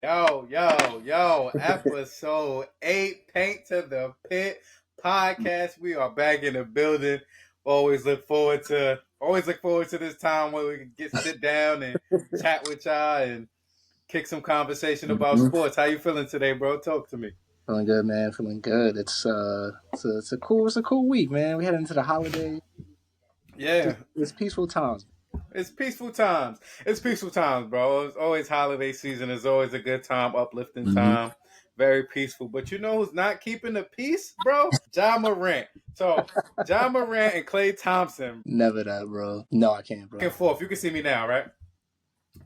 Yo, episode 8, Paint to the Pit podcast. We are back in the building. Always look forward to this time where we can sit down and chat with y'all and kick some conversation about Mm-hmm. sports. How you feeling today, bro? Talk to me. Feeling good, man. Feeling good. It's a cool week, man. We head into the holiday. Yeah, It's peaceful times. it's peaceful times. It's peaceful times, bro. It's always holiday season. It's always a good time, uplifting Mm-hmm. time. Very peaceful. But you know who's not keeping the peace, bro? John Morant. So, John Morant and Klay Thompson, Never that, bro. No, I can't, back bro. and forth. You can see me now, right?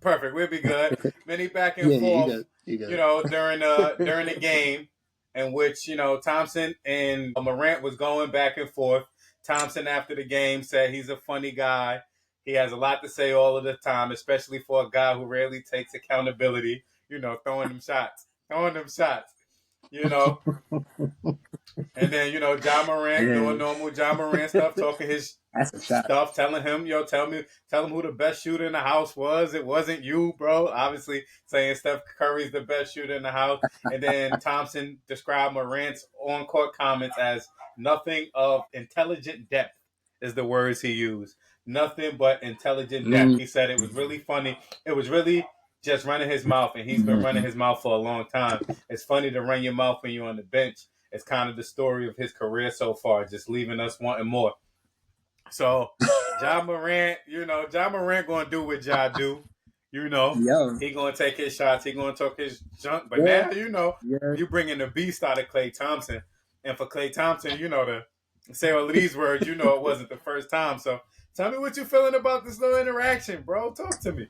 Perfect. We'll be good. Many back and Yeah, you forth, good. You you good. know, during the game in which, Thompson and Morant was going back and forth. Thompson after the game said he's a funny guy. He has a lot to say all of the time, especially for a guy who rarely takes accountability, throwing them shots. Throwing them shots. You know, and then, John Morant doing Yeah, normal John Morant stuff, talking his that's a shot. stuff, telling him, tell him who the best shooter in the house was. It wasn't you, bro. Obviously saying Steph Curry's the best shooter in the house. And then Thompson described Morant's on-court comments as nothing of intelligent depth is the words he used. Nothing but intelligent depth. Mm-hmm. He said it was really funny. It was really just running his mouth, and he's been running his mouth for a long time. It's funny to run your mouth when you're on the bench. It's kind of the story of his career so far, just leaving us wanting more. So, John Morant gonna do what Ja do. Yo, He gonna take his shots. He gonna talk his junk. But yeah, now, yeah. you bringing the beast out of Klay Thompson, and for Klay Thompson, to say all of these words, it wasn't the first time. So, tell me what you feeling about this little interaction, bro. Talk to me.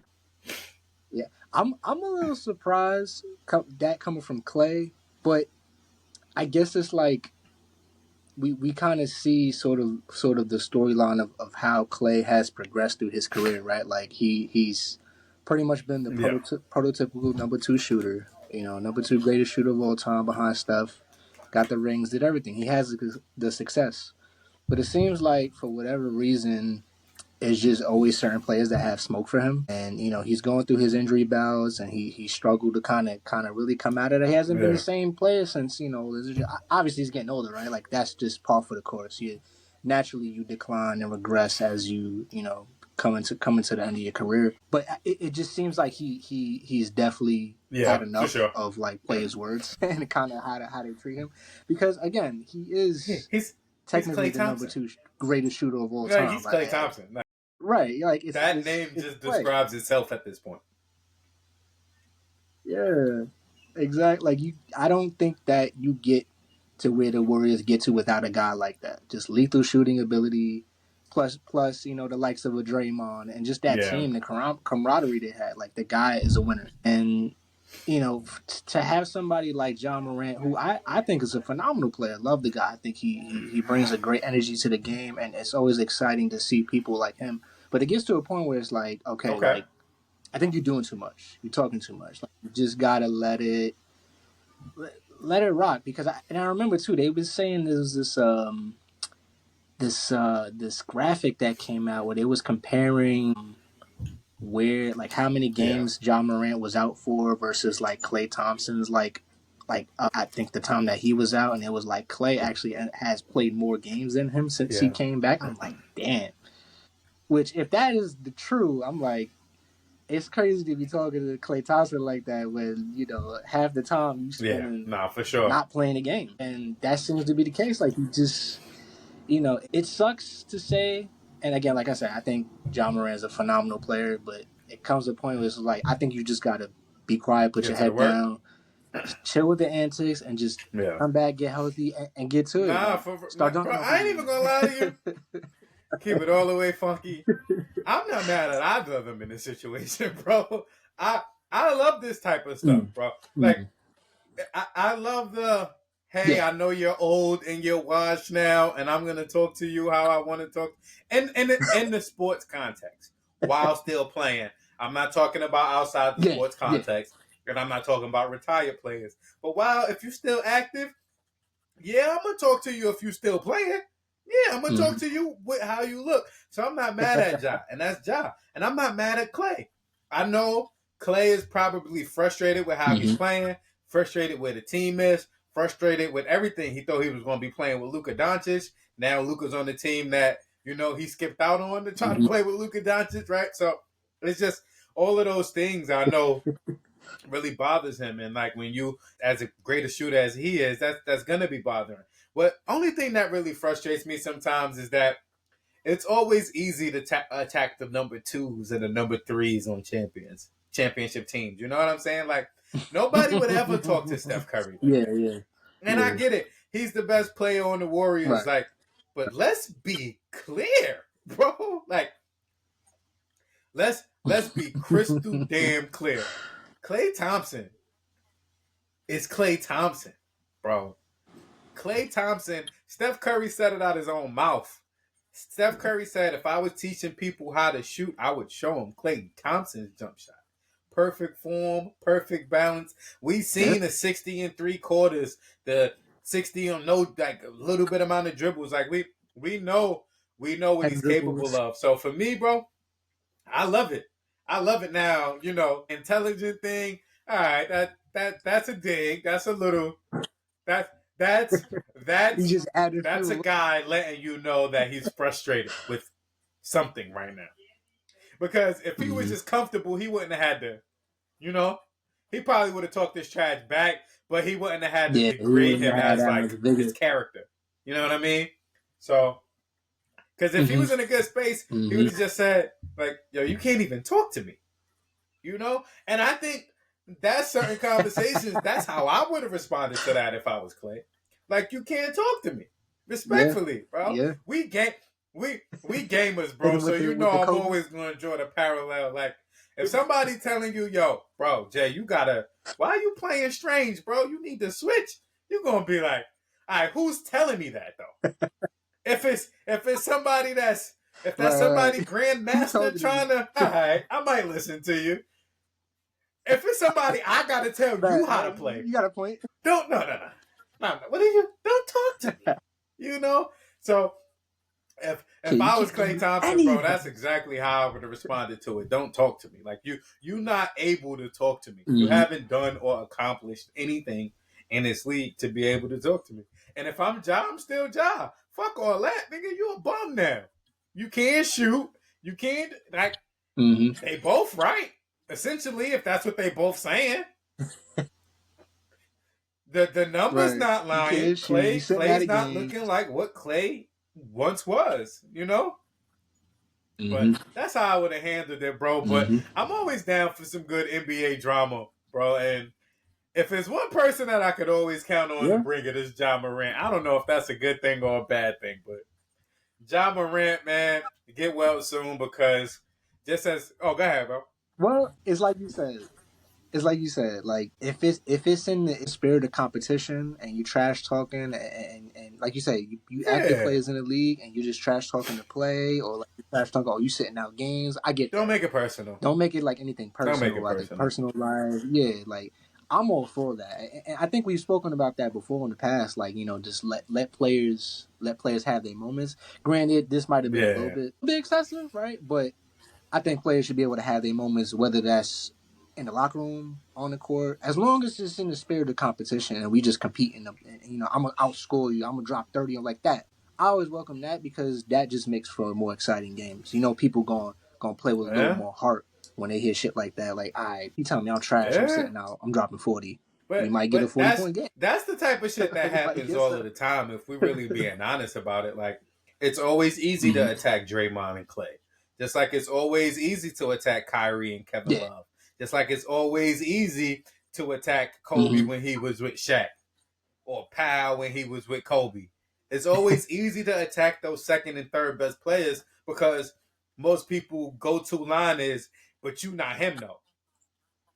Yeah. I'm a little surprised that coming from Clay, but I guess it's like we kind of see sort of the storyline of how Clay has progressed through his career, right? Like he's pretty much been the Yeah, prototypical number two shooter, number two greatest shooter of all time behind Steph. Got the rings, did everything. He has the success, but it seems like for whatever reason, it's just always certain players that have smoke for him. And he's going through his injury bouts, and he struggled to kind of really come out of it. He hasn't been the yeah, same player since obviously he's getting older, right? Like that's just par for the course. You decline and regress as you come into the end of your career. But it just seems like he's definitely yeah, had for enough sure. of like players' words and kind of how they treat him, because again he is He's technically Klay the number Thompson. two greatest shooter of all Like time. he's Klay Thompson. Like, Right, like it's that it's name it's just Clay. describes itself at this point. Yeah, exactly. Like I don't think that you get to where the Warriors get to without a guy like that. Just lethal shooting ability, plus the likes of a Draymond and just that Yeah, team, the camaraderie they had. Like the guy is a winner, and to have somebody like John Morant, who I think is a phenomenal player. Love the guy. I think he brings a great energy to the game, and it's always exciting to see people like him. But it gets to a point where it's like, okay, okay. like I think you're doing too much. You're talking too much. Like, you just gotta let it rock. Because I remember too, they was saying there was this graphic that came out where they was comparing where like how many Yeah. games John Morant was out for versus like Klay Thompson's I think the time that he was out, and it was like Klay actually has played more games than him since he Yeah. came back. I'm like, damn. Which if that is the true, I'm like, it's crazy to be talking to Klay Thompson like that when half the time you Yeah. spending Nah, for sure. not playing a game, and that seems to be the case. Like you just, it sucks to say. And again, like I said, I think John Moran is a phenomenal player, but it comes to a point where it's like I think you just gotta be quiet, put Get your to the head work. down, chill with the antics, and just Yeah. come back, get healthy, and get to it. Nah, Like start bro, dunking on I ain't even people. gonna lie to you. Keep it all the way funky. I'm not mad at either of them in this situation, bro. I I love this type of stuff, Mm, bro. Like mm, I love the hey, yeah. I know you're old and you're washed now, and I'm gonna talk to you how I want to talk, and in the sports context while still playing. I'm not talking about outside the Yeah, sports yeah. context, and I'm not talking about retired players. But while if you're still active, yeah, I'm gonna talk to you if you still playing. Yeah, I'm gonna talk Mm, to you with how you look. So I'm not mad at Ja, and that's Ja, and I'm not mad at Klay. I know Klay is probably frustrated with how he's playing, frustrated where the team is, frustrated with everything. He thought he was going to be playing with Luka Doncic. Now Luka's on the team that, he skipped out on to try to play with Luka Doncic, right? So it's just all of those things I know really bothers him. And like when you, as a greater shooter as he is, that's going to be bothering. But only thing that really frustrates me sometimes is that it's always easy to attack the number 2s and the number 3s on championship teams. You know what I'm saying? Like, nobody would ever talk to Steph Curry. And I get it. He's the best player on the Warriors. Like, but let's be clear, bro. Like, let's be crystal damn clear. Klay Thompson is Klay Thompson, bro. Klay Thompson, Steph Curry said it out his own mouth. Steph Curry said, if I was teaching people how to shoot, I would show them Klay Thompson's jump shot. Perfect form, perfect balance. We've seen the 60 and 3/4, the 60 on like a little bit amount of dribbles. Like we know what he's capable of. So for me, bro, I love it. I love it now. Intelligent thing. All right, that's a dig. That's a little. That's a guy letting you know that he's frustrated with something right now. Because if he was just comfortable, he wouldn't have had to, he probably would have talked this trash back, but he wouldn't have had to degrade him as like his character. You know what I mean? So, because if he was in a good space, he would have just said, like, yo, you can't even talk to me. And I think that's certain conversations. That's how I would have responded to that if I was Klay. Like, you can't talk to me respectfully, bro. Yeah. We gamers, bro. So I'm always going to draw the parallel. Like, if somebody telling you, yo, bro, Jay, why are you playing strange, bro? You need to switch. You're gonna be like, all right, who's telling me that though? if it's somebody somebody grandmaster trying to, all right, I might listen to you. If it's somebody I gotta tell you how to play, you got a point. No. What are you? Don't talk to me. So if I was Klay Thompson, bro, that's exactly how I would have responded to it. Don't talk to me. Like you're not able to talk to me. You haven't done or accomplished anything in this league to be able to talk to me. And if I'm Ja, I'm still Ja. Fuck all that, nigga. You a bum now. You can't shoot. You can't like. They both right. Essentially, if that's what they both saying. The number's not lying. Klay's not looking like what Klay once was, But that's how I would have handled it, bro. But I'm always down for some good NBA drama, bro. And if there's one person that I could always count on to bring it, is John Morant. I don't know if that's a good thing or a bad thing, but John Morant, man, get well soon because go ahead, bro. Well, it's like you said. Like if it's in the spirit of competition and you trash talking and like you say, you active players in the league and you just trash talking to play or like you trash talking, you sitting out games. I get Don't make it personal. Don't make it like anything personal. Don't make it personal. Like personal life. Yeah, like I'm all for that. And I think we've spoken about that before in the past. Like, just let players have their moments. Granted, this might have been a little bit excessive, right? But I think players should be able to have their moments, whether that's in the locker room, on the court, as long as it's in the spirit of competition and we just compete I'm going to outscore you. I'm going to drop 30 and like that. I always welcome that because that just makes for more exciting games. People going to play with a little more heart when they hear shit like that. Like, all right, you telling me I'm trash, I'm sitting out, I'm dropping 40. We might get a 40-point game. That's the type of shit that happens all of the time if we really being honest about it. Like, it's always easy to attack Draymond and Klay. Just like it's always easy to attack Kyrie and Kevin Love. Just like it's always easy to attack Kobe when he was with Shaq or Powell when he was with Kobe. It's always easy to attack those second and third best players because most people go-to line is, but you not him though.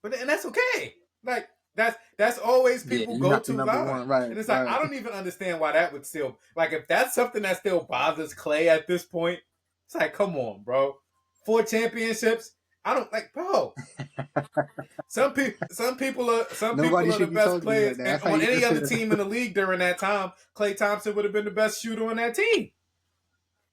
And that's okay. Like that's always people go-to line. Right, and it's like I don't even understand why that would still like if that's something that still bothers Klay at this point. It's like, come on, bro. 4 championships. I don't like, bro. Some people are the best players on any other team in the league during that time. Klay Thompson would have been the best shooter on that team.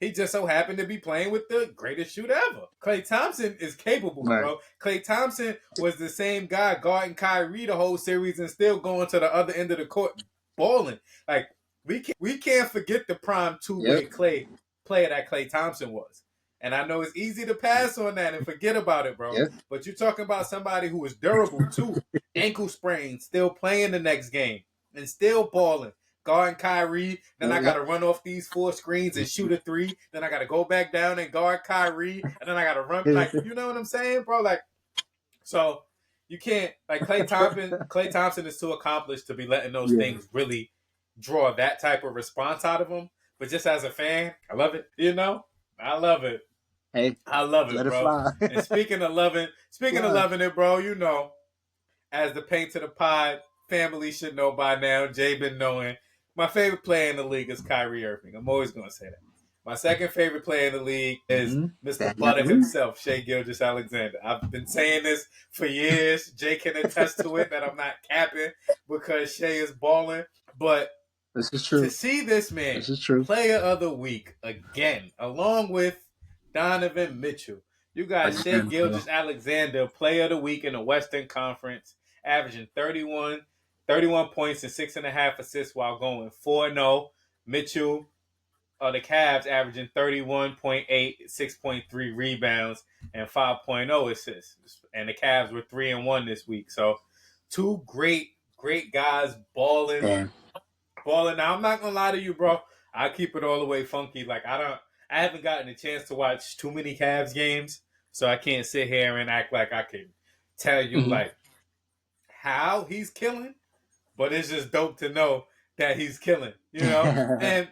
He just so happened to be playing with the greatest shooter ever. Klay Thompson is capable, Right. bro. Klay Thompson was the same guy guarding Kyrie the whole series and still going to the other end of the court balling. Like, we can't forget the prime two-way Yep. player that Klay Thompson was. And I know it's easy to pass on that and forget about it, bro. Yep. But you're talking about somebody who is durable, too. Ankle sprain, still playing the next game and still balling. Guarding Kyrie, then I got to run off these 4 screens and shoot a 3. Then I got to go back down and guard Kyrie, and then I got to run. Like, you know what I'm saying, bro? Like, so you can't, like, Klay Thompson is too accomplished to be letting those things really draw that type of response out of him. But just as a fan, I love it. You know, I love it. Hey, I love it, let bro. it fly. And speaking of loving it, bro, you know, as the Paint to the Pod family should know by now, Jay been knowing. My favorite player in the league is Kyrie Irving. I'm always going to say that. My second favorite player in the league is Mr. Butter himself, Shea Gilgeous Alexander. I've been saying this for years. Jay can attest to it that I'm not capping because Shea is balling. But this is true. To see this man, player of the week again, along with Donovan Mitchell. You got Shea Gilgeous Alexander, player of the week in the Western Conference, averaging 31 points and 6.5 assists while going 4-0. Mitchell, the Cavs, averaging 31.8, 6.3 rebounds, and 5.0 assists. And the Cavs were 3-1 this week. So 2 great guys balling. Damn. Now, I'm not going to lie to you, bro. I keep it all the way funky. Like, I haven't gotten a chance to watch too many Cavs games, so I can't sit here and act like I can tell you, like, how he's killing. But it's just dope to know that he's killing, you know? And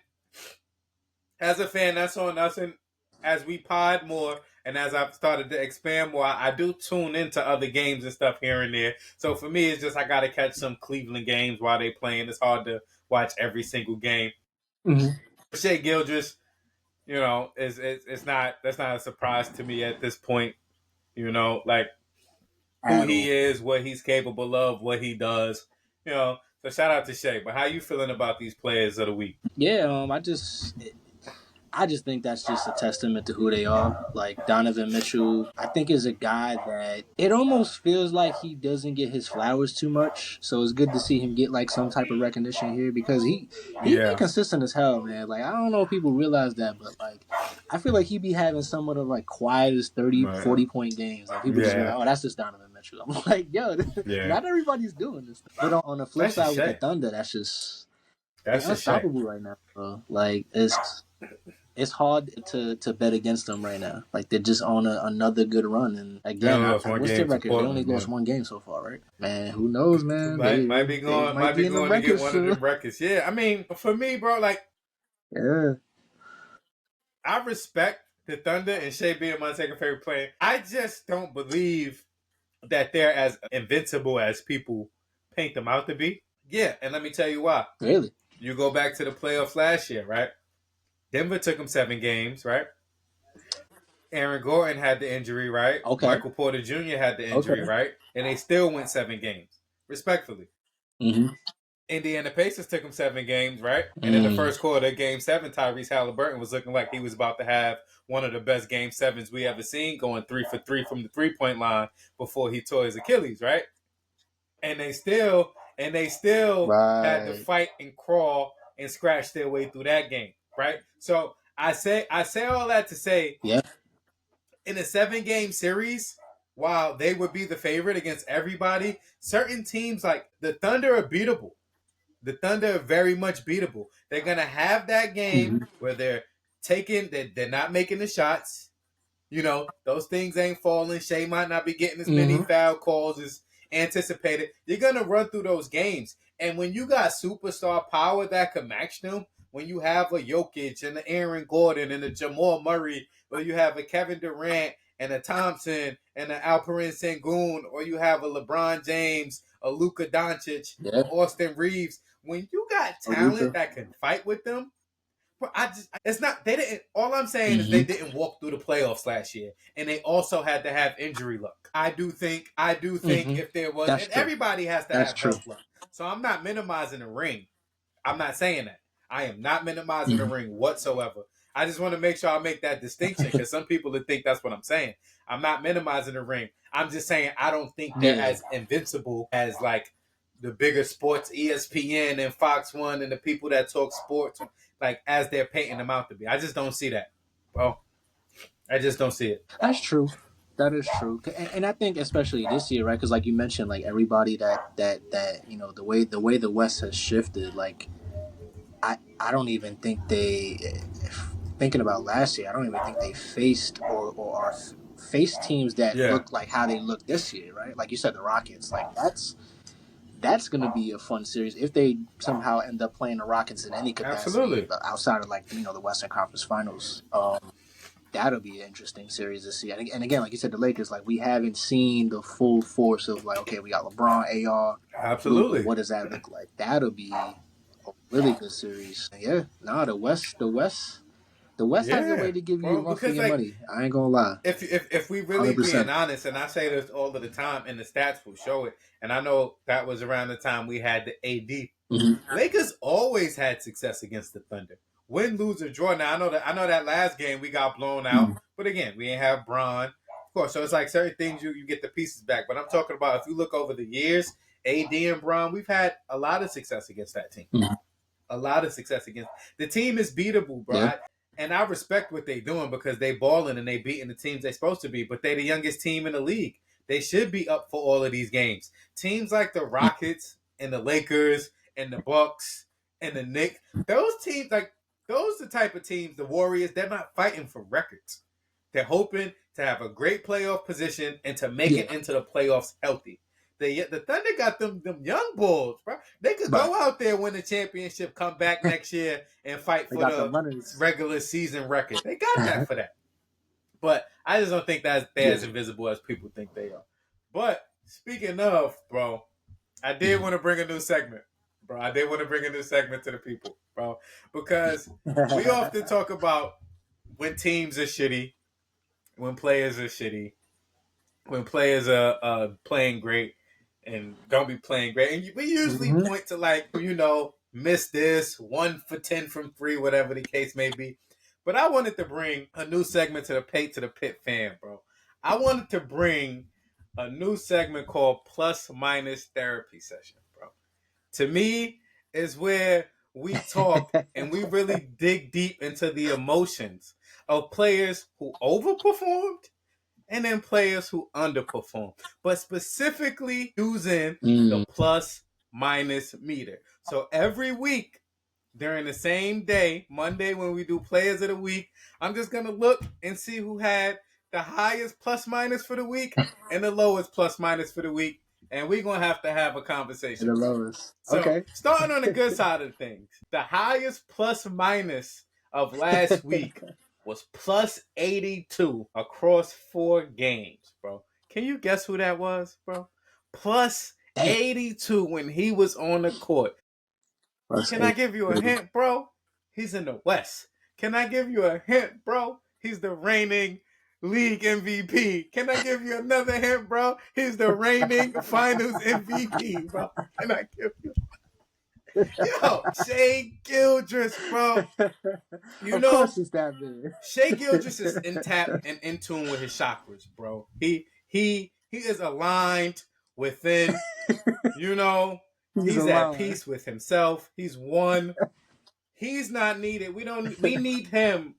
as a fan, that's on us. And as we pod more and as I've started to expand more, I do tune into other games and stuff here and there. So for me, it's just I got to catch some Cleveland games while they playing. It's hard to watch every single game. Shea Gilgeous, you know, that's not a surprise to me at this point. You know, like who he is, what he's capable of, what he does. You know, so shout out to Shea. But how you feeling about these players of the week? Yeah, I just think that's just a testament to who they are. Like Donovan Mitchell, I think is a guy that it almost feels like he doesn't get his flowers too much. So it's good to see him get like some type of recognition here because he be consistent as hell, man. Like I don't know if people realize that, but like I feel like he be having some of the like quietest 30, 40 point games. Like people just be like, oh, that's just Donovan Mitchell. I'm like, yo, not everybody's doing this. But on the flip side with the Thunder, that's unstoppable right now, bro. Like it's hard to bet against them right now. Like they're just on another good run, and again, what's their record? They only lost 1 game so far, right? Man, who knows, man? Might be going to get one of the records. Yeah, I mean, for me, bro, like, I respect the Thunder and Shea being my second favorite player. I just don't believe that they're as invincible as people paint them out to be. Yeah, and let me tell you why. Really? You go back to the playoffs last year, right? Denver took them 7 games, right? Aaron Gordon had the injury, right? Okay. Michael Porter Jr. had the injury, right? And they still went 7 games, respectfully. Indiana Pacers took them 7 games, right? And in the first quarter, Game 7, Tyrese Halliburton was looking like he was about to have one of the best Game 7s we ever seen, going 3 for 3 from the 3-point line before he tore his Achilles, right? And they still had to fight and crawl and scratch their way through that game. Right, so I say all that to say, in a 7-game series, while they would be the favorite against everybody, certain teams like the Thunder are beatable. The Thunder are very much beatable. They're gonna have that game where they're not making the shots. You know, those things ain't falling. Shea might not be getting as many foul calls as anticipated. You're gonna run through those games, and when you got superstar power that can match them. When you have a Jokic and an Aaron Gordon and a Jamal Murray, or you have a Kevin Durant and a Thompson and an Alperen Sengun, or you have a LeBron James, a Luka Doncic, or Austin Reeves, when you got talent that can fight with them, all I'm saying is they didn't walk through the playoffs last year, and they also had to have injury luck. I do think if there was, and everybody has to have health luck. So I'm not minimizing the ring. I'm not saying that. I am not minimizing the ring whatsoever. I just want to make sure I make that distinction because some people would think that's what I'm saying. I'm not minimizing the ring. I'm just saying I don't think they're Yeah. as invincible as like the bigger sports, ESPN and Fox One, and the people that talk sports, like as they're painting them out to be. I just don't see that, bro. I just don't see it. That's true. That is true, and I think especially this year, right? Because like you mentioned, like everybody that you know the way the West has shifted, like I don't even think they thinking about last year. I don't even think they faced or are faced teams that Yeah, look like how they look this year, right? Like you said, the Rockets. Like that's going to be a fun series if they somehow end up playing the Rockets in any capacity absolutely. outside of like the Western Conference Finals. That'll be an interesting series to see. And again, like you said, the Lakers, like we haven't seen the full force of like, okay, we got LeBron, AR, Luka. Absolutely. What does that look like? That'll be a really good series. Yeah, no, the West has a Yeah, way to give you a bro. run for Because your like money. I ain't gonna lie, if we really hundred being percent. honest, and I say this all of the time, and the stats will show it. And I know that was around the time we had the AD. Mm-hmm. Lakers always had success against the Thunder. Win, lose, or draw. Now I know that last game we got blown out, but again, we ain't have Bron. Of course, so it's like certain things you get the pieces back. But I'm talking about if you look over the years, AD and Bron, we've had a lot of success against that team. Mm-hmm. A lot of success against the team is beatable, bro. Yeah, And I respect what they doing because they balling and they beating the teams they supposed to be. But they the youngest team in the league. They should be up for all of these games. Teams like the Rockets and the Lakers and the Bucks and the Knicks, those teams like those the type of teams. The Warriors, they're not fighting for records. They're hoping to have a great playoff position and to make yeah, it into the playoffs healthy. The Thunder got them young bulls, bro. They could right. go out there, win the championship, come back next year, and fight They for got the the runners. regular season record. They got that for that. But I just don't think that they're Yeah. as invisible as people think they are. But speaking of, bro, I did want to bring a new segment, bro. I did want to bring a new segment to the people, bro, because we often talk about when teams are shitty, when players are shitty, when players are playing great and don't be playing great. And we usually Mm-hmm. point to like, miss this, 1 for 10 from three, whatever the case may be. But I wanted to bring a new segment to the Pit fan, bro. I wanted to bring a new segment called Plus Minus Therapy Session, bro. To me, is where we talk and we really dig deep into the emotions of players who overperformed and then players who underperform, but specifically using the Mm. plus minus meter. So every week during the same day, Monday when we do players of the week, I'm just going to look and see who had the highest plus minus for the week and the lowest plus minus for the week. And we're going to have a And conversation, the bro. lowest. So Okay. starting on the good side of things, the highest plus minus of last week was plus 82 across 4 games, bro. Can you guess who that was, bro? Plus Damn. 82 when he was on the court. Plus Can I eight. give you a hint, bro? He's in the West. Can I give you a hint, bro? He's the reigning league MVP. Can I give you another hint, bro? He's the reigning finals MVP, bro. Can I give you? Yo, Shea Gilgeous, bro. You Of course, know, it's that big. Shea Gilgeous is in tap and in tune with his chakras, bro. He is aligned within. You know, He's a he's at lion. peace with himself. He's one. He's not needed. We need him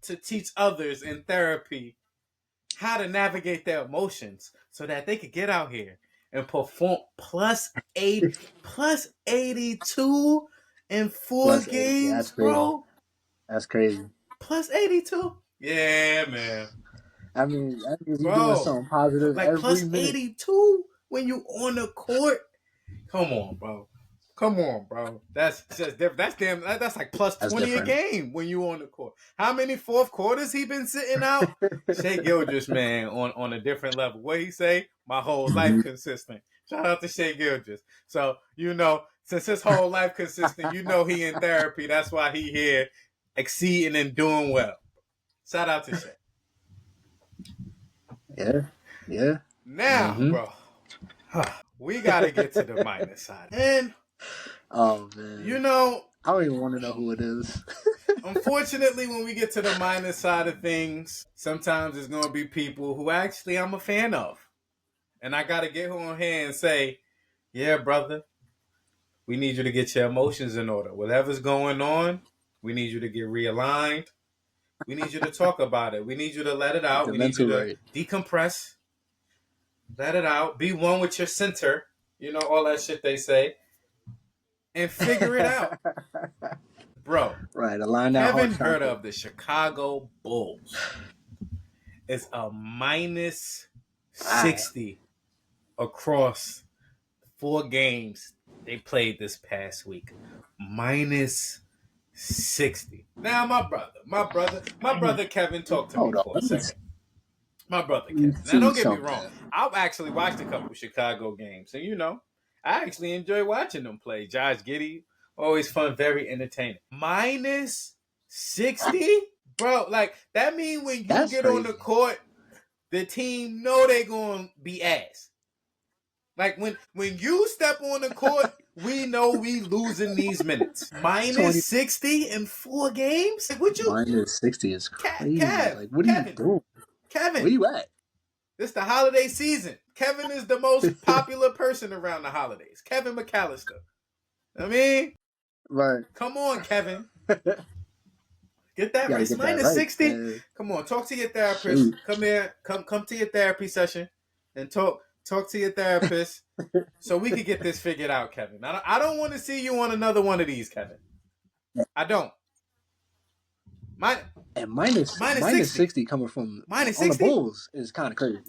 to teach others in therapy how to navigate their emotions so that they could get out here and perform plus 82 in four Plus eight. Yeah, games, that's crazy. bro. That's crazy. Plus 82. Yeah, man. I mean, that means you're doing Bro. something positive Like every plus minute. 82 when you on the court. Come on, bro. Come on, bro. That's just different. That's like plus That's 20 a different. game when you on the court. How many fourth quarters he been sitting out? Shea Gilgeous, man, on a different level. What he say? My whole life Mm-hmm. consistent. Shout out to Shea Gilgeous. So, since his whole life consistent, he in therapy. That's why he here exceeding and doing well. Shout out to Shea. Yeah. Yeah. Now, Mm-hmm. bro, we got to get to the minus side. And, Oh man, I don't even want to know who it is. Unfortunately, when we get to the minus side of things, sometimes there's going to be people who actually I'm a fan of. And I got to get on here and say, yeah, brother, we need you to get your emotions in order. Whatever's going on, we need you to get realigned. We need you to talk about it. We need you to let it out. The We need you mental to right. decompress, let it out, be one with your center, all that shit they say, and figure it out. Bro, Right, align that Kevin heart heard chakra. of the Chicago Bulls. It's a minus 60 across 4 games they played this past week. Minus 60. Now, my brother Kevin, talk to me Hold on, for a let me second. My brother Kevin. Now, see don't get me wrong. something. I've actually watched a couple Chicago games, and I actually enjoy watching them play. Josh Giddey, always fun, very entertaining. Minus 60, bro. Like that means when you That's get on the crazy. court, the team know they gonna be ass. Like when you step on the court, we know we losing these minutes. Minus 60 in 4 games? Like what you Minus 60 is crazy. Like, what are you doing? Kevin. Where you at? This the holiday season. Kevin is the most popular person around the holidays. Kevin McAllister. I mean, Right. come on, Kevin. Get that You gotta right. get that Minus right. 60. Come on, talk to your therapist. Shoot. Come here. Come to your therapy session and talk to your therapist so we can get this figured out, Kevin. I don't want to see you on another one of these, Kevin. I don't. Minus 60 coming from minus on 60? the Bulls is kind of crazy.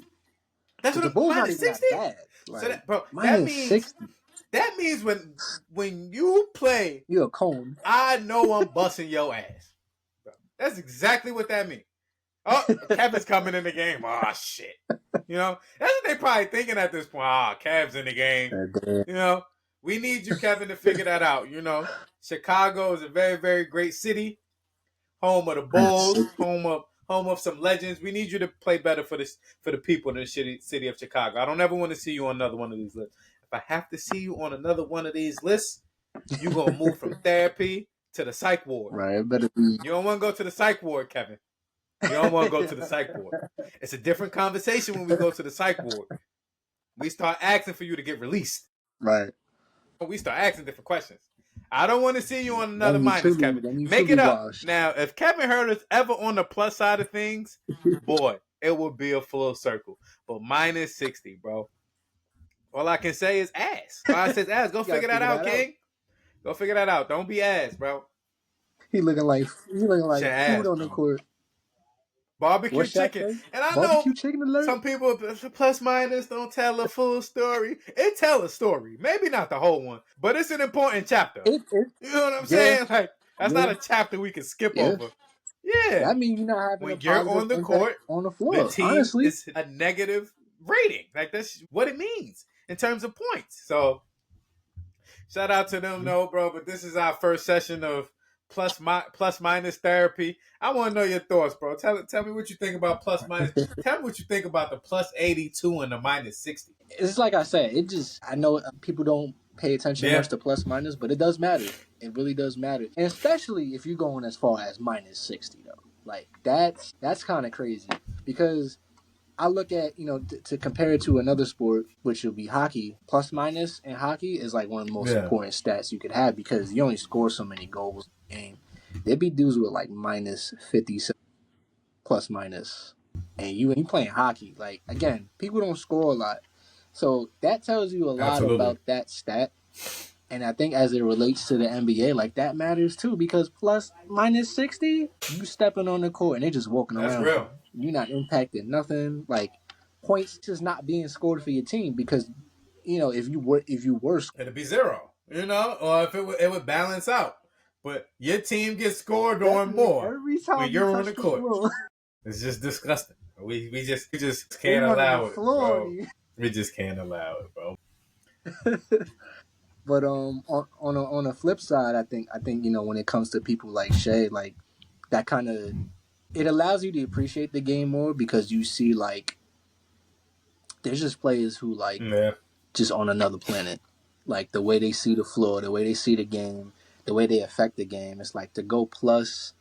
That's what the Bulls minus not even 60? that bad. Like, So that, bro, minus 60. That means when you play, you're a cone. I know I'm busting your ass. That's exactly what that means. Oh, Kevin's coming in the game. Oh shit. That's what they probably thinking at this point. Kev's in the game. We need you, Kevin, to figure that out. Chicago is a very, very great city, home of the Bulls, home of some legends. We need you to play better for the people in the city of Chicago. I don't ever want to see you on another one of these lists. If I have to see you on another one of these lists, you're gonna move from therapy to the psych ward. Right, it better be. You don't want to go to the psych ward, Kevin. You don't want to go to the psych ward. It's a different conversation when we go to the psych ward. We start asking for you to get released. Right. We start asking different questions. I don't want to see you on another minus, Kevin. Make it up. Washed. Now, if Kevin heard us ever on the plus side of things, boy, it would be a full circle. But minus 60, bro. All I can say is ass. All I say is ass. Go figure that out, King. Go figure that out. Don't be ass, bro. He looking like food on the court. Barbecue chicken. And I know some people plus minus don't tell a full story. It tell a story. Maybe not the whole one, but it's an important chapter. You know what I'm saying? Like that's not a chapter we can skip over. Yeah. That means you're not having when you're on the court, on the floor. The team honestly, is a negative rating. Like that's what it means in terms of points. So shout out to them, though, bro. But this is our first session of plus minus therapy. I want to know your thoughts, bro. Tell me what you think about plus minus. Tell me what you think about the plus 82 and the minus 60. It's like I said. I know people don't pay attention much to plus minus, but it does matter. It really does matter, and especially if you're going as far as minus 60, though. Like that's kind of crazy because I look at, to compare it to another sport, which would be hockey. Plus minus in hockey is like one of the most important stats you could have because you only score so many goals in a game. There'd be dudes with like minus 50 plus minus. And you playing hockey. Like, again, people don't score a lot. So that tells you a lot about that stat. And I think as it relates to the NBA, like that matters too because plus minus 60, you stepping on the court and they just walking around. That's real. You're not impacting nothing. Like points just not being scored for your team because, if you were it'd be 0, or if it would balance out. But your team gets scored on more every time when you're on the court. It's just disgusting. We just can't allow it, bro. We just can't allow it, bro. But on a flip side, I think when it comes to people like Shea, like that kind of it allows you to appreciate the game more because you see like there's just players who like just on another planet, like the way they see the floor, the way they see the game, the way they affect the game. It's like to go plus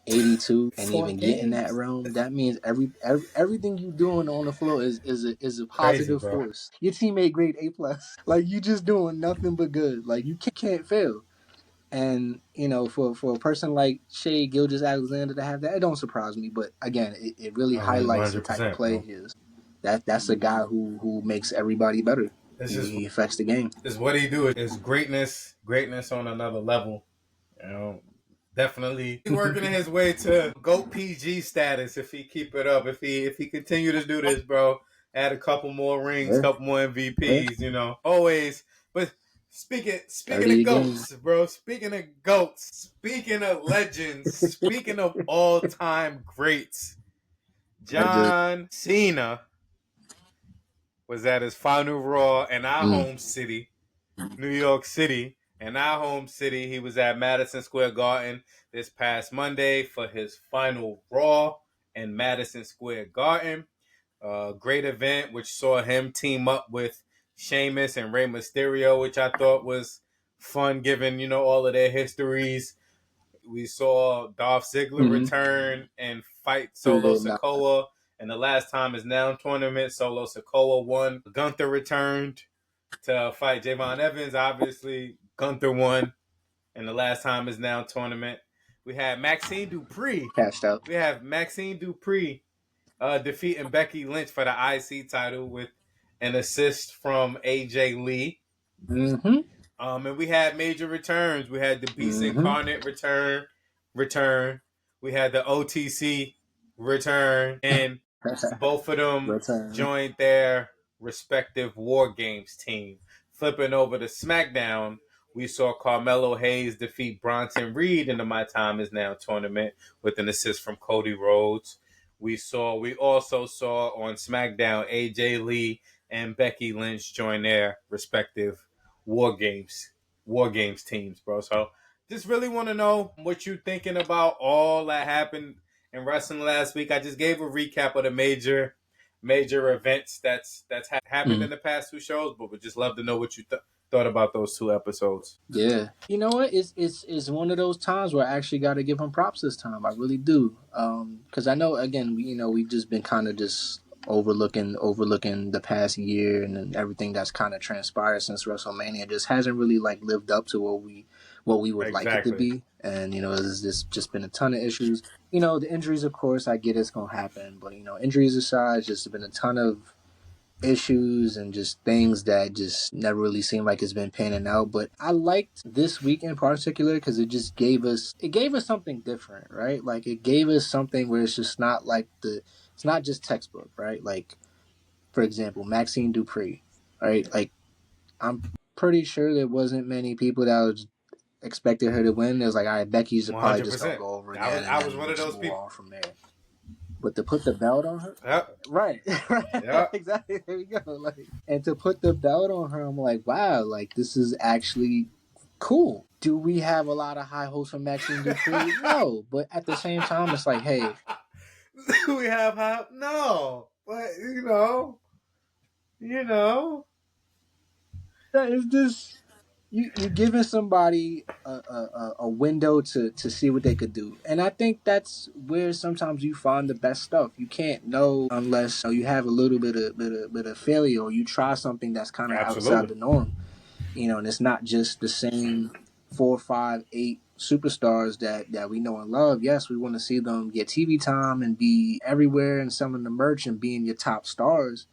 82 and Four even get in that games. realm, that means everything you doing on the floor is a Crazy, positive bro. force. Your teammate grade A+. Like you just doing nothing but good. Like you can't fail. And for a person like Shea Gilgeous Alexander to have that, it don't surprise me. But again, it really highlights the type of 100%, player bro. he is. That's a guy who makes everybody better. It's just He affects the game. is what he do. Is greatness on another level. You know, definitely working his way to GOAT PG status if he keep it up. If he continue to do this, bro, add a couple more rings, Yeah, couple more yeah. MVPs, always. But speaking 30 of a game. GOATs, bro, speaking of GOATs, speaking of legends, speaking of all time greats, That just John Cena was at his final Raw in our mm, home city, New York City. In our home city, he was at Madison Square Garden this past Monday for his final Raw in Madison Square Garden. Great event, which saw him team up with Sheamus and Rey Mysterio, which I thought was fun given, all of their histories. We saw Dolph Ziggler mm-hmm. return and fight Solo Nah, Sikoa. And the last time is now tournament. Solo Sikoa won. Gunther returned to fight Javon Evans. Obviously, Gunther won. And the last time is now tournament. We had Maxine Dupree. cashed out. We have Maxine Dupree defeating Becky Lynch for the IC title with an assist from AJ Lee. Mm-hmm. And we had major returns. We had the Beast Mm-hmm. Incarnate return. We had the OTC return, and both of them Return. joined their respective War Games team. Flipping over to SmackDown, we saw Carmelo Hayes defeat Bronson Reed in the My Time Is Now tournament with an assist from Cody Rhodes. We also saw on SmackDown AJ Lee and Becky Lynch join their respective War Games teams, bro. So just really want to know what you're thinking about all that happened in wrestling last week. I just gave a recap of the major events that's happened Mm. in the past two shows, but would just love to know what you thought about those two episodes. Yeah. You know what? It's one of those times where I actually got to give him props this time. I really do. Because I know again, we've just been kind of just overlooking the past year and then everything that's kind of transpired since WrestleMania just hasn't really like lived up to what we would like it to Exactly. be. And there's just been a ton of issues. The injuries, of course, I get it's gonna happen, but injuries aside, just been a ton of issues and just things that just never really seemed like it's been panning out. But I liked this week in particular because it gave us something different, right? Like it gave us something where it's just not like it's not just textbook, right? Like for example, Maxine Dupree, right? Like I'm pretty sure there wasn't many people that was expected her to win. It was like, all right, Becky's One probably hundred just gonna percent. go over I was again, and I was then one we'll of just those move people. on from there. But to put the belt on her, Yep. right, right, Yep. exactly. There we go. Like, and to put the belt on her, I'm like, wow, like this is actually cool. Do we have a lot of high hopes for Maxine Dupree? No, but at the same time, it's like, hey, We have no, but you know. that is this. You giving somebody a window to see what they could do, and I think that's where sometimes you find the best stuff. You can't know unless you have a little bit of failure, or you try something that's kind of outside Absolutely. the norm. And it's not just the same 4, 5, 8 superstars that we know and love. Yes, we want to see them get TV time and be everywhere and selling the merch and being your top stars.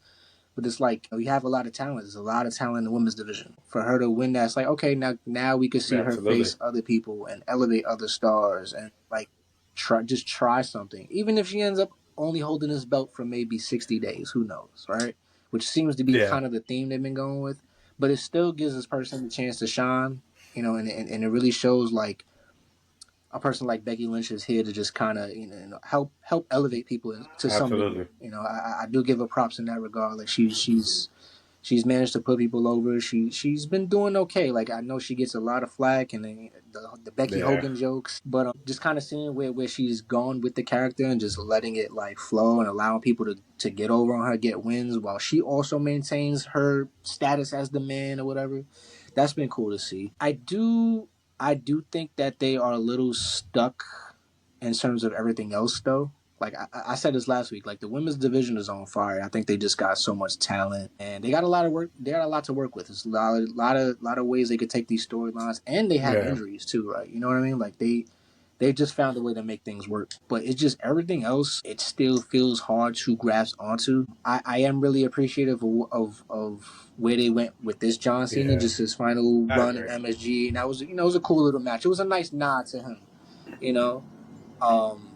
But it's like we have a lot of talent. There's a lot of talent in the women's division. For her to win that, it's like, okay, now we can see her Absolutely. face other people and elevate other stars and like try something. Even if she ends up only holding this belt for maybe 60 days, who knows, right? Which seems to be Yeah. kind of the theme they've been going with. But it still gives this person a chance to shine, and it really shows like a person like Becky Lynch is here to just kind of help elevate people to some degree. Absolutely. I do give her props in that regard. Like she's managed to put people over. She's been doing okay. Like I know she gets a lot of flack and the Becky Yeah. Hogan jokes, but just kind of seeing where she's gone with the character and just letting it like flow and allowing people to get over on her, get wins while she also maintains her status as the man or whatever. That's been cool to see. I do think that they are a little stuck in terms of everything else, though, like I said this last week, like the women's division is on fire. I think they just got so much talent, and they got a lot of work. They got a lot to work with. There's a lot of ways they could take these storylines, and they have injuries too, right? You know what I mean? Like they just found a way to make things work. But it's just everything else, it still feels hard to grasp onto. I am really appreciative of where they went with this John Cena, just his final run in MSG. And that was, it was a cool little match. It was a nice nod to him, you know.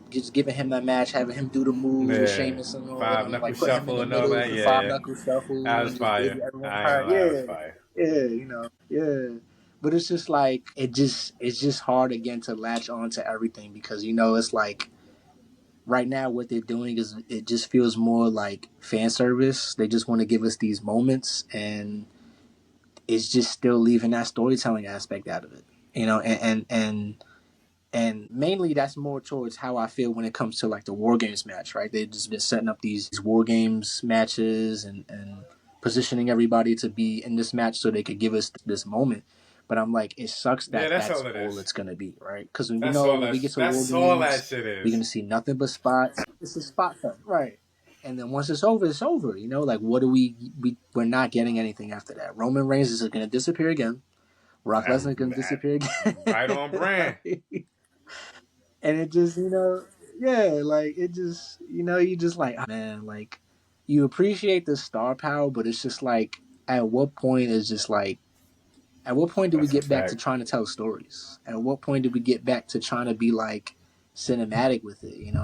Just giving him that match, having him do the moves with Sheamus and all that, and like put him in the middle, the 5 knuckle shuffle, That was and just fire. gave everyone yeah. But it's just like it's just hard again to latch on to everything because it's like right now what they're doing is it just feels more like fan service. They just want to give us these moments, and it's just still leaving that storytelling aspect out of it, and mainly that's more towards how I feel when it comes to like the War Games match, right? They've just been setting up these War Games matches and positioning everybody to be in this match so they could give us this moment. But I'm like, it sucks that that's all it's going to be, right? Because when we get to War Games, we're going to see nothing but spots. It's a spot fest, right? And then once it's over, it's over. Like what do we're not getting anything after that. Roman Reigns is going to disappear again. Brock Lesnar is going to disappear again. Right on brand. And it just, like it just, you just like, man, like you appreciate the star power, but it's just like, at what point do we get back to trying to tell stories? At what point do we get back to trying to be like cinematic with it?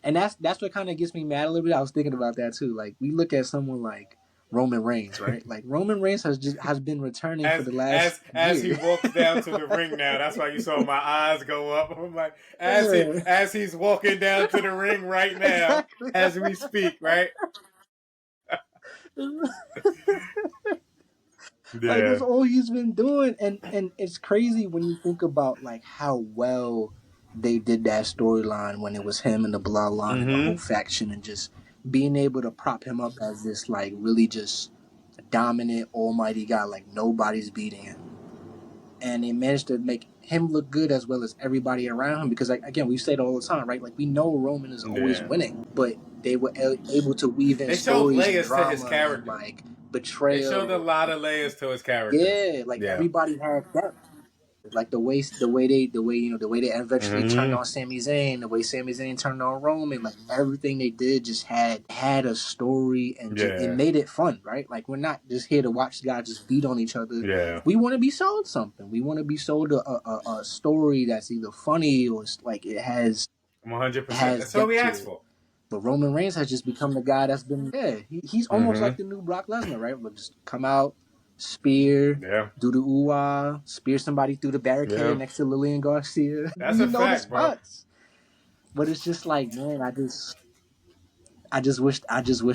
And that's what kind of gets me mad a little bit. I was thinking about that too. Like we look at someone like Roman Reigns, right? Like Roman Reigns has been returning for the last as year. He walks down to the ring now. That's why you saw my eyes go up. I'm like, as he's walking down to the ring right now, as we speak, right? Like that's all he's been doing, and it's crazy when you think about like how well they did that storyline when it was him and the Bloodline and the whole faction, and just being able to prop him up as this like really just dominant almighty guy, like nobody's beating him, and they managed to make him look good as well as everybody around him. Because like again, we say it all the time, right? Like we know Roman is always winning, but they were able to weave in stories and drama to his character. And like betrayal. They showed a lot of layers to his character. Yeah, like everybody had depth. Like the way they eventually turned on Sami Zayn, the way Sami Zayn turned on Roman, like everything they did just had a story, and it made it fun, right? Like we're not just here to watch guys just beat on each other. Yeah, we want to be sold something. We want to be sold a story that's either funny or like it has 100%. That's what we asked for. But Roman Reigns has just become the guy that's been he's almost like the new Brock Lesnar, right? But just come out, spear, do the ooh-ah, spear somebody through the barricade next to Lillian Garcia. That's a fact, bro. But it's just like, man, I just wish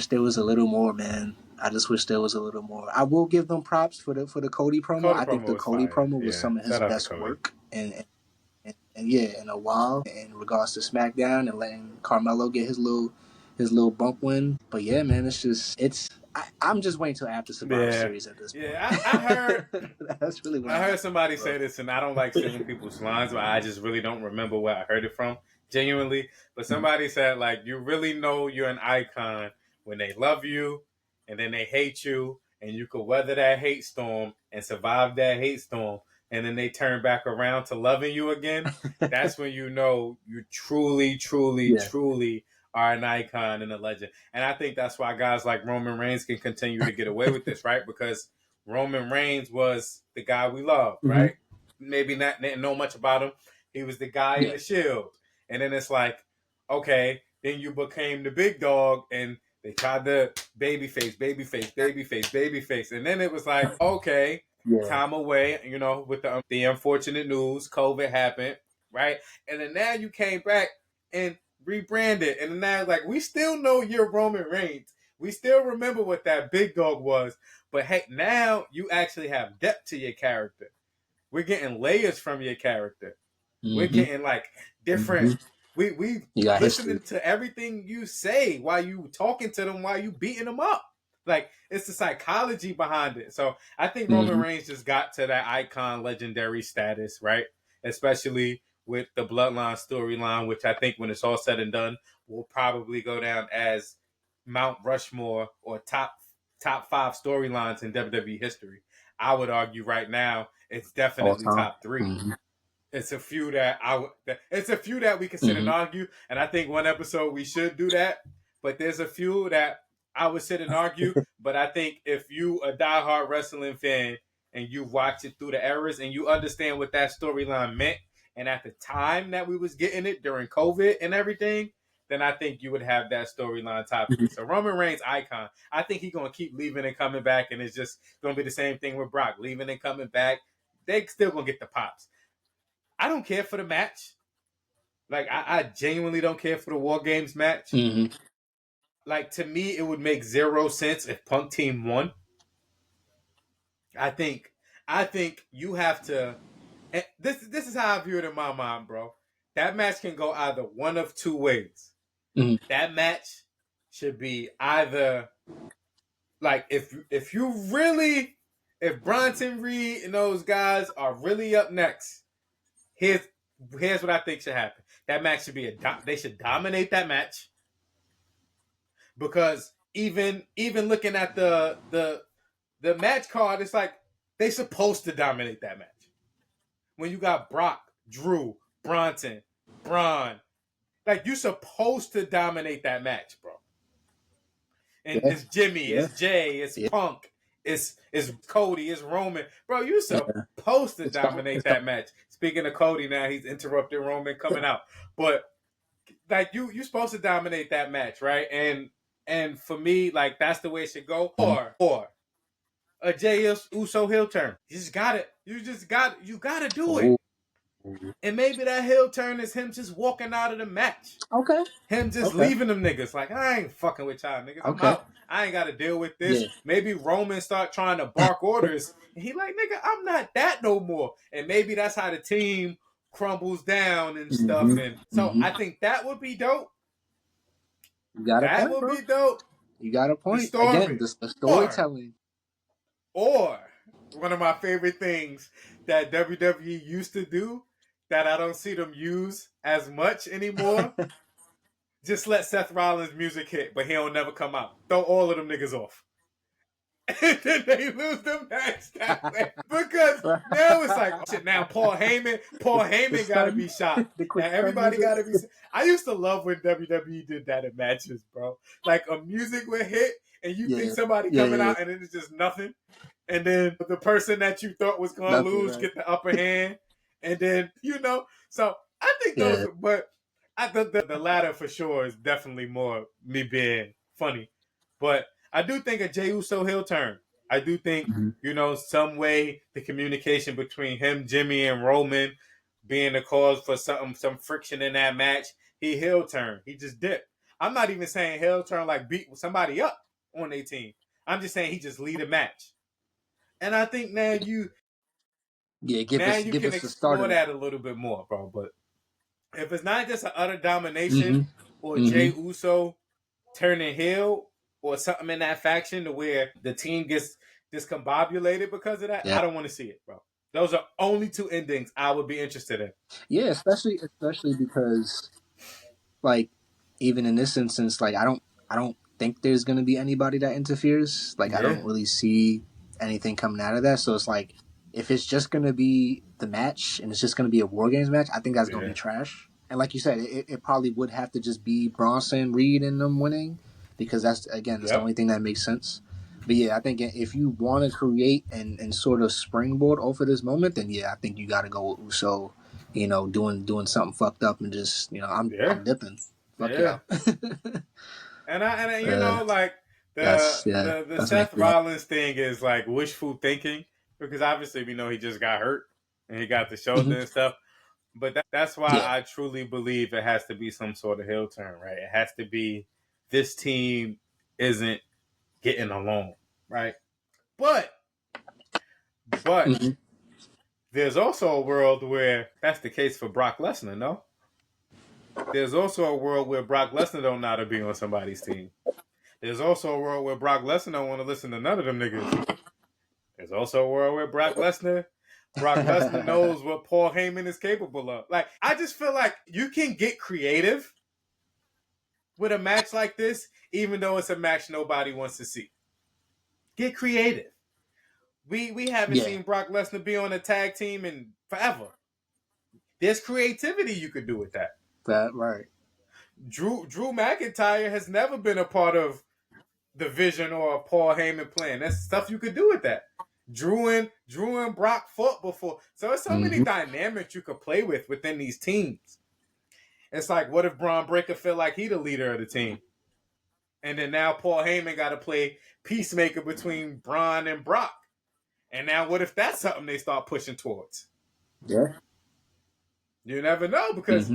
there was a little more, man. I just wish there was a little more. I will give them props for the Cody promo. I think the Cody promo was some of his best work, and in a while in regards to SmackDown, and letting Carmelo get his little bump win. But yeah, man, I'm just waiting till after Survivor Series at this point. Yeah, I heard. That's really what I heard somebody say this, and I don't like stealing people's lines, but I just really don't remember where I heard it from, genuinely. But somebody said, like, you really know you're an icon when they love you, and then they hate you, and you could weather that hate storm and survive that hate storm, and then they turn back around to loving you again. That's when you know you truly, truly, truly are an icon and a legend. And I think that's why guys like Roman Reigns can continue to get away with this, right? Because Roman Reigns was the guy we loved, right? Maybe not didn't know much about him. He was the guy in the Shield. And then it's like, okay, then you became the big dog, and they tried to babyface. And then it was like, okay, time away, with the unfortunate news, COVID happened, right? And then now you came back and rebranded, and now like we still know you're Roman Reigns. We still remember what that big dog was, but hey, now you actually have depth to your character. We're getting layers from your character. We're getting like different. We listening to everything you say while you talking to them, while you beating them up. Like it's the psychology behind it. So I think Roman Reigns just got to that icon, legendary status, right? Especially with the Bloodline storyline, which I think when it's all said and done will probably go down as Mount Rushmore or top 5 storylines in WWE history. I would argue right now it's All definitely time. top 3. Mm-hmm. It's a few that it's a few that we can sit and Mm-hmm. argue, and I think one episode we should do that. But there's a few that I would sit and argue. But I think if you a diehard wrestling fan and you watch it through the eras and you understand what that storyline meant, and at the time that we was getting it during COVID and everything, then I think you would have that storyline top 3. So Roman Reigns icon. I think he's gonna keep leaving and coming back, and it's just gonna be the same thing with Brock, leaving and coming back. They still gonna get the pops. I don't care for the match. Like I genuinely don't care for the War Games match. Mm-hmm. Like to me, it would make 0 sense if Punk Team won. I think you have to. This is how I view it in my mind, bro. That match can go either one of 2 ways. Mm-hmm. That match should be either like if you really if Bronson Reed and those guys are really up next. Here's what I think should happen. That match should be they should dominate that match because even looking at the match card, it's like they supposed to dominate that match. When you got Brock, Drew, Bronson, Braun, like you supposed to dominate that match, bro. And Yeah. it's Jimmy, Yeah. it's Jay, it's Yeah. Punk, it's Cody, it's Roman, bro. You supposed to dominate that match. Speaking of Cody, now he's interrupted Roman coming out, but like you supposed to dominate that match, right? And for me, like that's the way it should go. Or a Jey Uso heel turn. You just got it. You gotta do it. And maybe that heel turn is him just walking out of the match. Okay. Him just leaving them niggas. Like, I ain't fucking with y'all niggas. I'm out. I ain't got to deal with this. Yeah. Maybe Roman start trying to bark orders. And he like, nigga, I'm not that no more. And maybe that's how the team crumbles down and stuff. And so I think that would be dope. You got that a point, would be dope. You got a point. Again, the storytelling. Or one of my favorite things that WWE used to do that I don't see them use as much anymore. Just let Seth Rollins' music hit, but he don't never come out. Throw all of them niggas off. And then they lose the match that way. Because now it's like, oh, shit, now Paul Heyman got to be shot. Now everybody got to be... I used to love when WWE did that in matches, bro. Like a music would hit, and you think somebody coming out, and then it's just nothing. And then the person that you thought was going to lose get the upper hand. And then, so I think those... But I think the latter for sure is definitely more me being funny. But I do think a Jey Uso heel turn. I do think, some way the communication between him, Jimmy, and Roman being the cause for some friction in that match, he heel turn. He just dipped. I'm not even saying heel turn like beat somebody up on their team. I'm just saying he just lead a match. And I think now you can explore that a little bit more, bro. But if it's not just an utter domination or Jey Uso turning heel or something in that faction to where the team gets discombobulated because of that, I don't want to see it, bro. Those are only 2 endings I would be interested in. Yeah, especially because, like, even in this instance, like I don't think there's gonna be anybody that interferes. Like I don't really see anything coming out of that. So it's like if it's just gonna be the match and it's just gonna be a War Games match, I think that's gonna be trash. And like you said, it probably would have to just be Bronson Reed and them winning because that's the only thing that makes sense. But yeah, I think if you want to create and sort of springboard off of this moment, then I think you got to go with Uso, doing something fucked up and just I'm dipping. Fuck yeah. and I like the Seth Rollins thing is like wishful thinking because obviously we know he just got hurt and he got the shoulder and stuff. But that's why I truly believe it has to be some sort of heel turn, right? It has to be this team isn't getting along, right? But there's also a world where that's the case for Brock Lesnar, no? There's also a world where Brock Lesnar don't know how to be on somebody's team. There's also a world where Brock Lesnar don't want to listen to none of them niggas. There's also a world where Brock Lesnar Brock Lesnar knows what Paul Heyman is capable of. Like, I just feel like you can get creative with a match like this, even though it's a match nobody wants to see. Get creative. We haven't seen Brock Lesnar be on a tag team in forever. There's creativity you could do with that. That right. Drew McIntyre has never been a part of the vision or a Paul Heyman plan. That's stuff you could do with that. Drew and Brock fought before. So there's so many dynamics you could play with within these teams. It's like, what if Braun Breaker feel like he the leader of the team? And then now Paul Heyman got to play peacemaker between Braun and Brock. And now what if that's something they start pushing towards? Yeah. You never know, because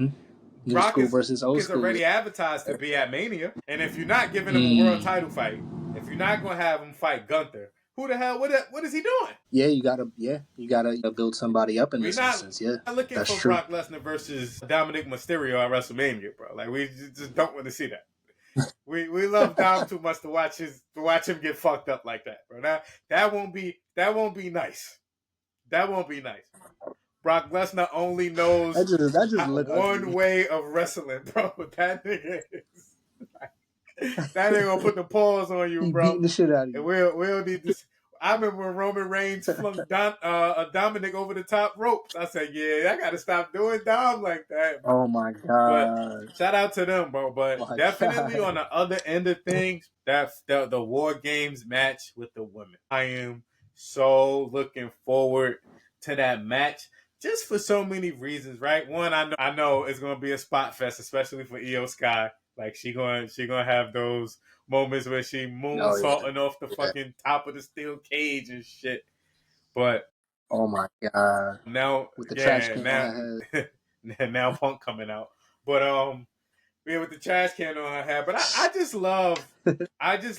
Brock is already advertised to be at Mania. And if you're not giving him a world title fight, if you're not going to have him fight Gunther, who the hell, what is he doing? Yeah, you gotta build somebody up in this instance. Yeah, we're not looking for true. Brock Lesnar versus Dominic Mysterio at WrestleMania, bro. Like, we just don't want to see that. we love Dom too much to watch him get fucked up like that, bro. That won't be nice. That won't be nice. Brock Lesnar only knows one way of wrestling, bro. That nigga is that nigga gonna put the paws on you, bro. Beating the shit out of you. And we'll need this. I remember when Roman Reigns flung Dominic over the top ropes. I said, yeah, I gotta stop doing Dom like that, bro. Oh my god! But shout out to them, bro. But definitely on the other end of things, that's the War Games match with the women. I am so looking forward to that match. Just for so many reasons, right? One, I know it's gonna be a spot fest, especially for Io Sky. Like, she gonna have those moments where she moonsaulting off the fucking top of the steel cage and shit. But oh my god! Now with the trash can on her head. Now Punk coming out, but with the trash can on her head. But I just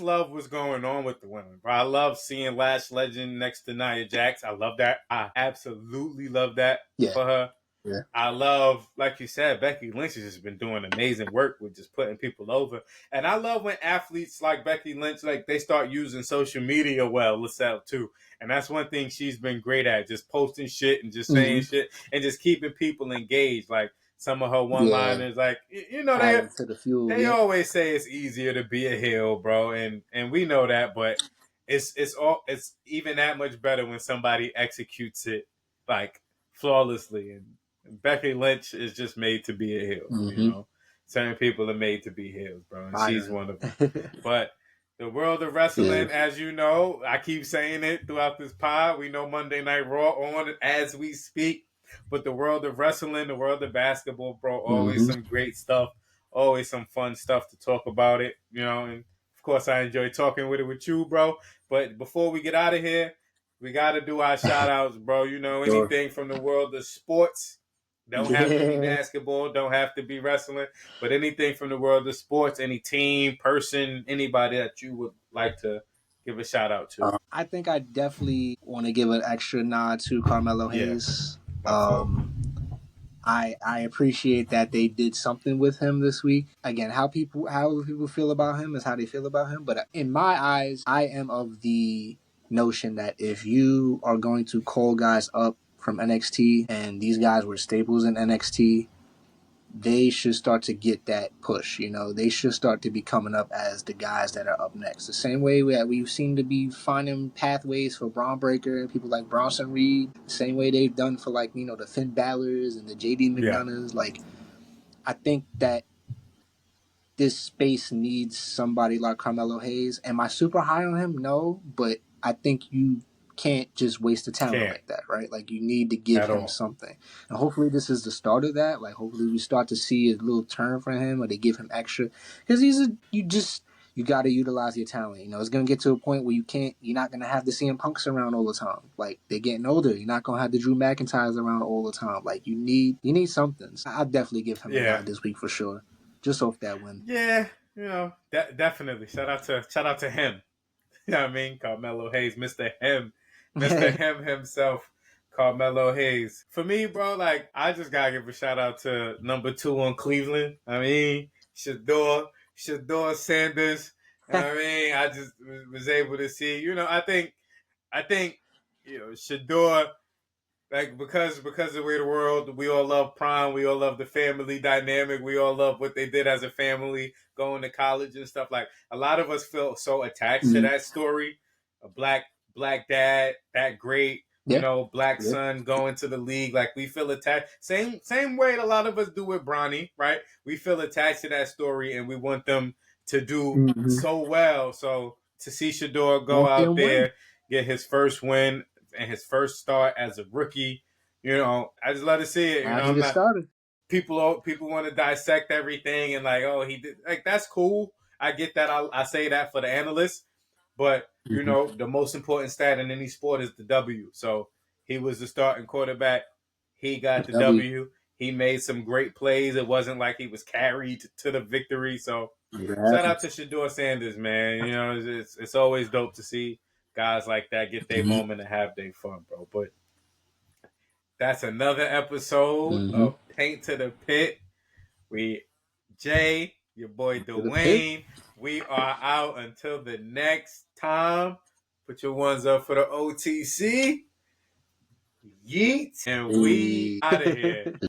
love what's going on with the women. Bro. I love seeing Lash Legend next to Nia Jax. I love that. I absolutely love that for her. Yeah. I love, like you said, Becky Lynch has just been doing amazing work with just putting people over. And I love when athletes like Becky Lynch, like, they start using social media well, LaSalle too. And that's one thing she's been great at, just posting shit and just saying shit and just keeping people engaged. Like, some of her one-liners, like, you know, they always say it's easier to be a heel, bro, and we know that, but it's even that much better when somebody executes it, like, flawlessly. And Becky Lynch is just made to be a heel, you know. Certain people are made to be heels, bro, and she's one of them. But the world of wrestling, as you know, I keep saying it throughout this pod, we know Monday Night Raw on as we speak. But the world of wrestling, the world of basketball, bro, always some great stuff, always some fun stuff to talk about it, you know. And of course, I enjoy talking with you, bro. But before we get out of here, we got to do our shout outs, bro. You know, anything from the world of sports. Don't have to be basketball, don't have to be wrestling, but anything from the world of sports, any team, person, anybody that you would like to give a shout out to. I think I definitely want to give an extra nod to Carmelo Hayes. I appreciate that they did something with him this week. Again, how people feel about him is how they feel about him. But in my eyes, I am of the notion that if you are going to call guys up from NXT, and these guys were staples in NXT, they should start to get that push. You know, they should start to be coming up as the guys that are up next. The same way that we seem to be finding pathways for Braun Breaker and people like Bronson Reed. The same way they've done for, like, you know, the Finn Balor's and the JD McDonough's. Like, I think that this space needs somebody like Carmelo Hayes. Am I super high on him? No, but I think you can't just waste a talent like that, right? Like, you need to give him something. And hopefully this is the start of that. Like, hopefully we start to see a little turn for him, or they give him extra. Because you got to utilize your talent. You know, it's going to get to a point where you're not going to have the CM Punks around all the time. Like, they're getting older. You're not going to have the Drew McIntyres around all the time. Like, you need something. So I'll definitely give him a nod this week for sure. Just off that win. Yeah, you know, definitely. Shout out to him. You know what I mean? Carmelo Hayes, Mr. Him himself, Carmelo Hayes. For me, bro, like, I just gotta give a shout out to number 2 on Cleveland. I mean, Shador Sanders. You know what I mean? I just was able to see, you know, I think, you know, Shador, like because of the way the world, we all love Prime, we all love the family dynamic, we all love what they did as a family, going to college and stuff. Like a lot of us feel so attached to Mm-hmm. that story. A black dad, that great, Yeah. black Yeah. son going to the league. Like we feel attached. Same way a lot of us do with Bronny, right? We feel attached to that story and we want them to do Mm-hmm. so well. So to see Shador go Want out them win. there, get his first win and his first start as a rookie, I just love to see it. Now he I'm the not starter. people want to dissect everything and like, oh, he did, like, that's cool. I get that. I say that for the analysts, but Mm-hmm. the most important stat in any sport is the W. So he was the starting quarterback. He got the W. W. He made some great plays. It wasn't like he was carried to the victory. So It shout out to happens. Shador Sanders, man. It's always dope to see guys like that get their Mm-hmm. moment and have their fun, bro. But that's another episode Mm-hmm. of Paint to the Pit. We, Jay, your boy To the pit. Dwayne. We are out until the next time. Put your ones up for the OTC. Yeet. And we Hey. out of here.